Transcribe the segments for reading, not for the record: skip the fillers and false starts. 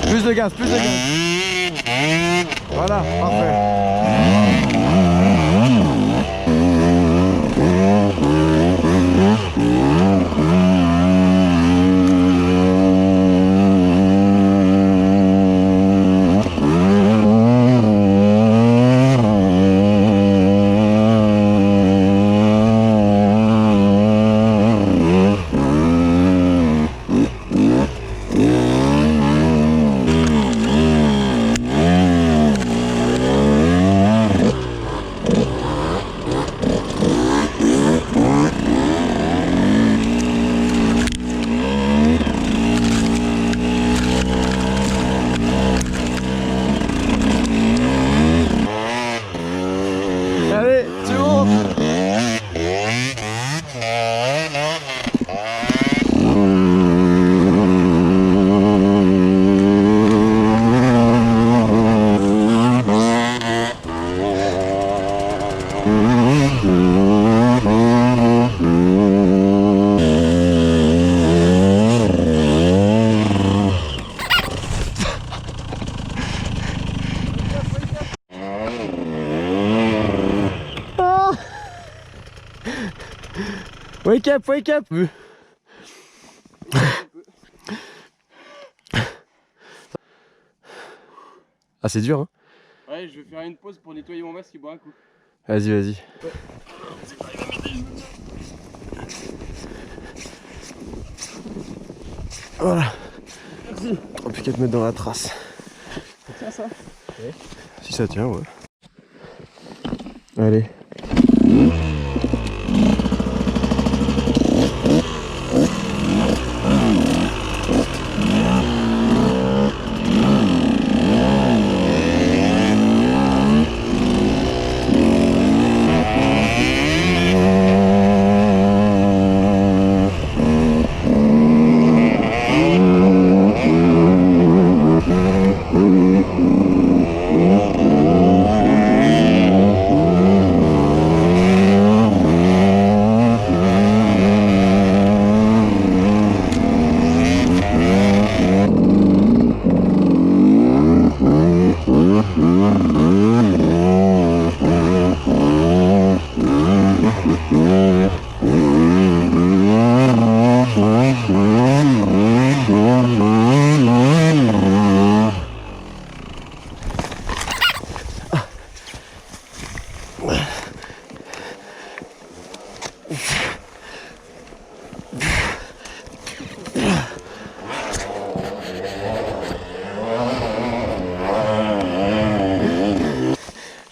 Plus de gaz, plus de gaz. Voilà, parfait. Allez, c'est bon. Wake up, wake up. Ah c'est dur hein. Ouais, je vais faire une pause pour nettoyer mon masque et boire un coup. Vas-y, vas-y. Voilà. Merci. Oh, plus qu'à te mettre dans la trace. Ça tient ça? Oui. Si ça tient, ouais. Allez.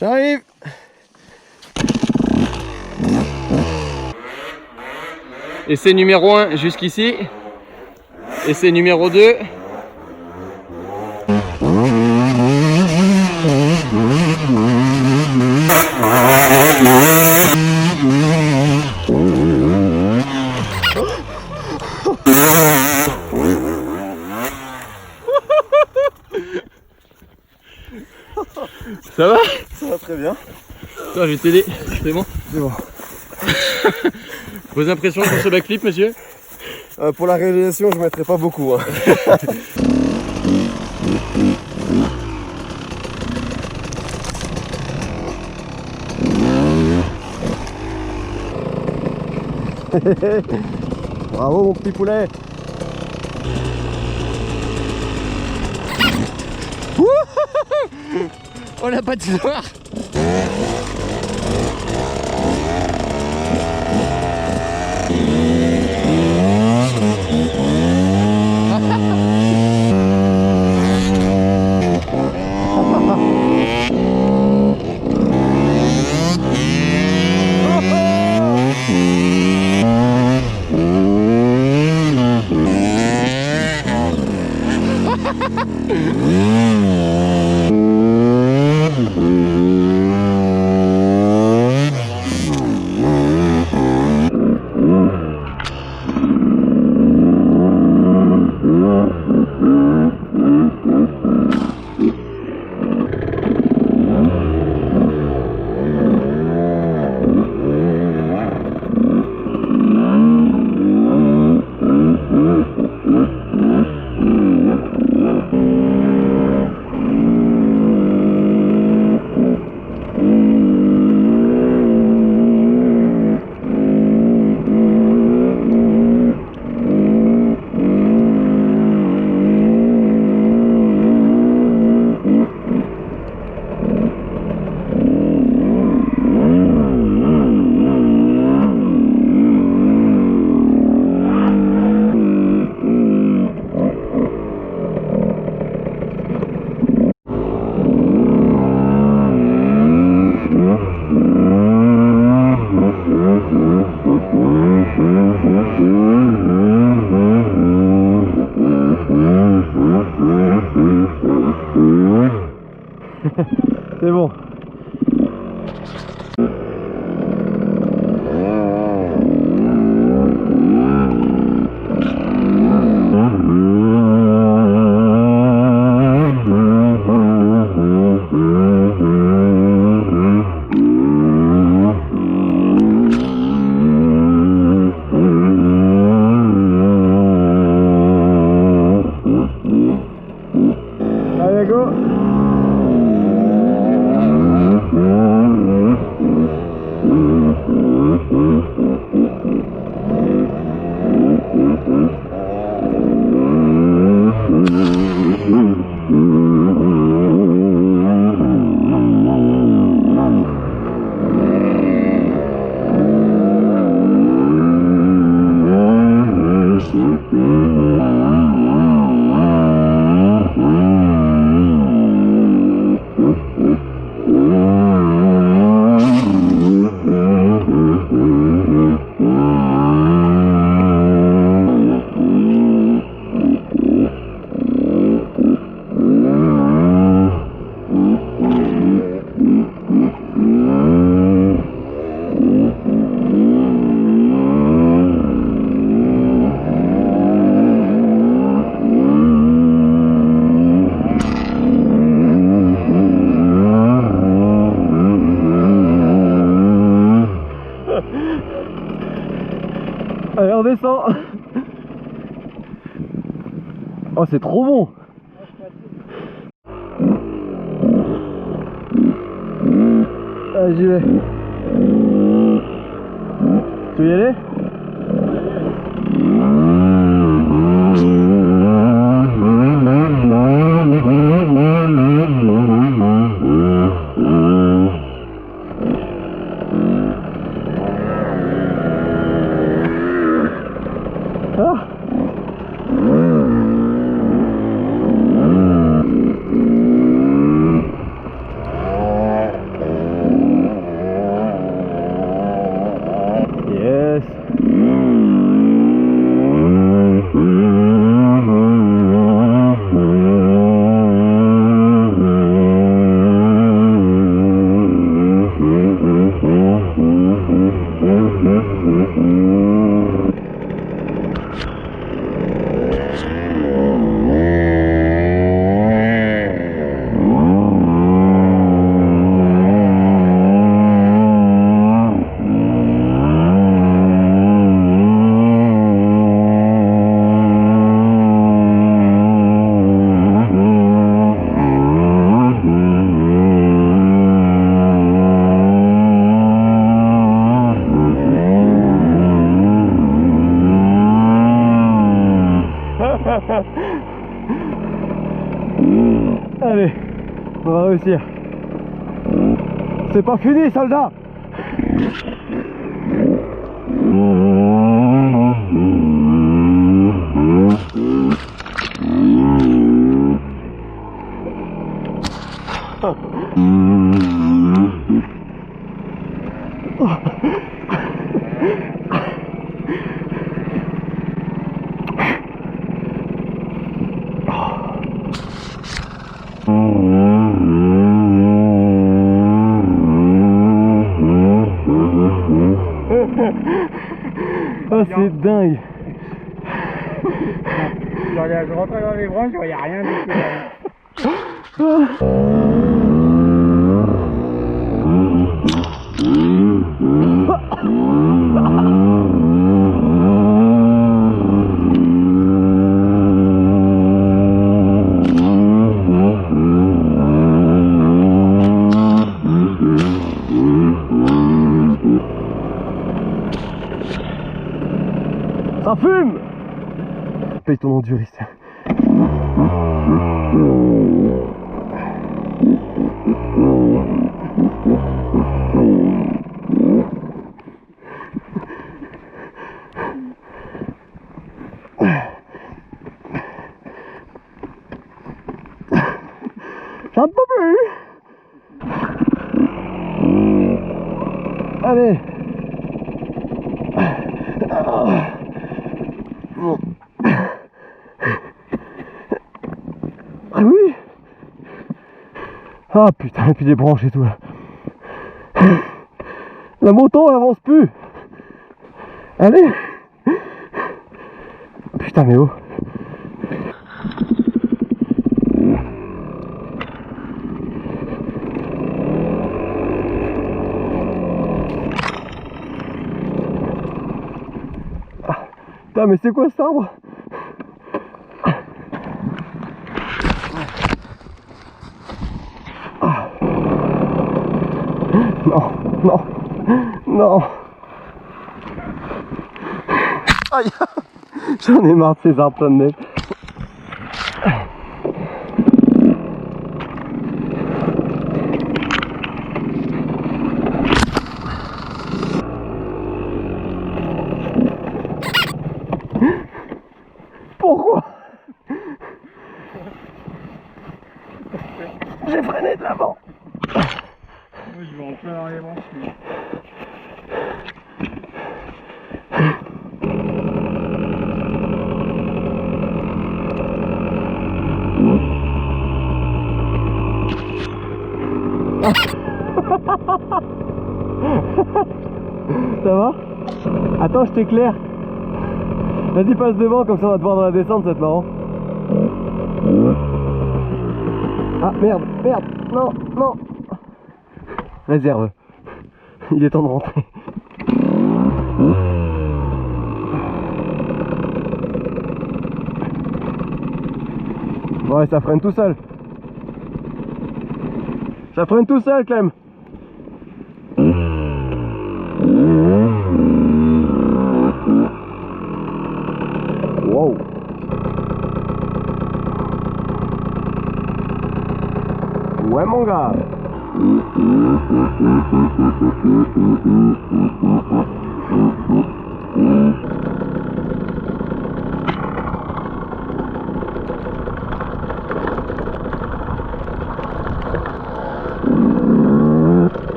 J'arrive. Essai numéro 1 jusqu'ici. Essai numéro 2. Ça va? Ça va très bien. Toi, je vais t'aider, c'est bon? C'est bon. Vos impressions sur ce backflip, monsieur? Pour la réalisation, je ne mettrai pas beaucoup. Hein. Bravo mon petit poulet. Oh la patinoire! C'est bon. Allez, go! Allez, on descend. Oh, c'est trop bon. Allez, j'y vais. Tu veux y aller? Ah. Yes. Allez, on va réussir. C'est pas fini, soldat. Oh, c'est dingue. Je rentre dans les branches, je voyais rien du tout. Ça fume. Paye ton enduriste. J'en peux plus. Allez. Ah oui. Ah putain, et puis des branches et tout là. La moto elle avance plus. Allez. Putain mais oh. Ah, putain mais c'est quoi cet arbre? Ah. Non, non, non. Aïe. J'en ai marre de ces arbres pleins de neige. Pourquoi? J'ai freiné de l'avant. Moi je vais en plein dans les branches. Mais... Ça va? Attends, je t'éclaire. Vas-y, passe devant, comme ça on va te voir dans la descente, ça va être marrant. Ah merde, merde, non, non. Réserve. Il est temps de rentrer. Ouais, ça freine tout seul. Ça freine tout seul, Clem. Wow. Ouais mon gars.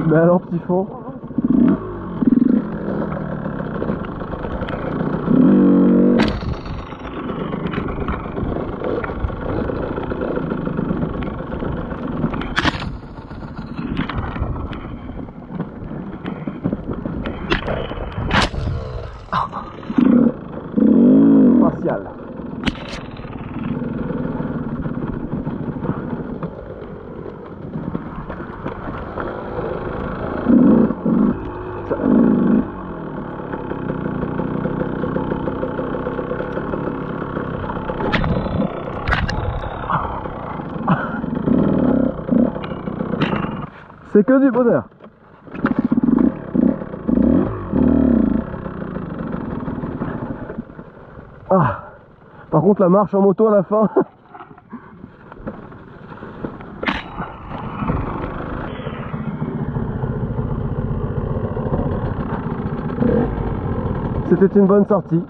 Mais alors petit fond. Partial. C'est que du bonheur. Ah. Par contre la marche en moto à la fin. C'était une bonne sortie.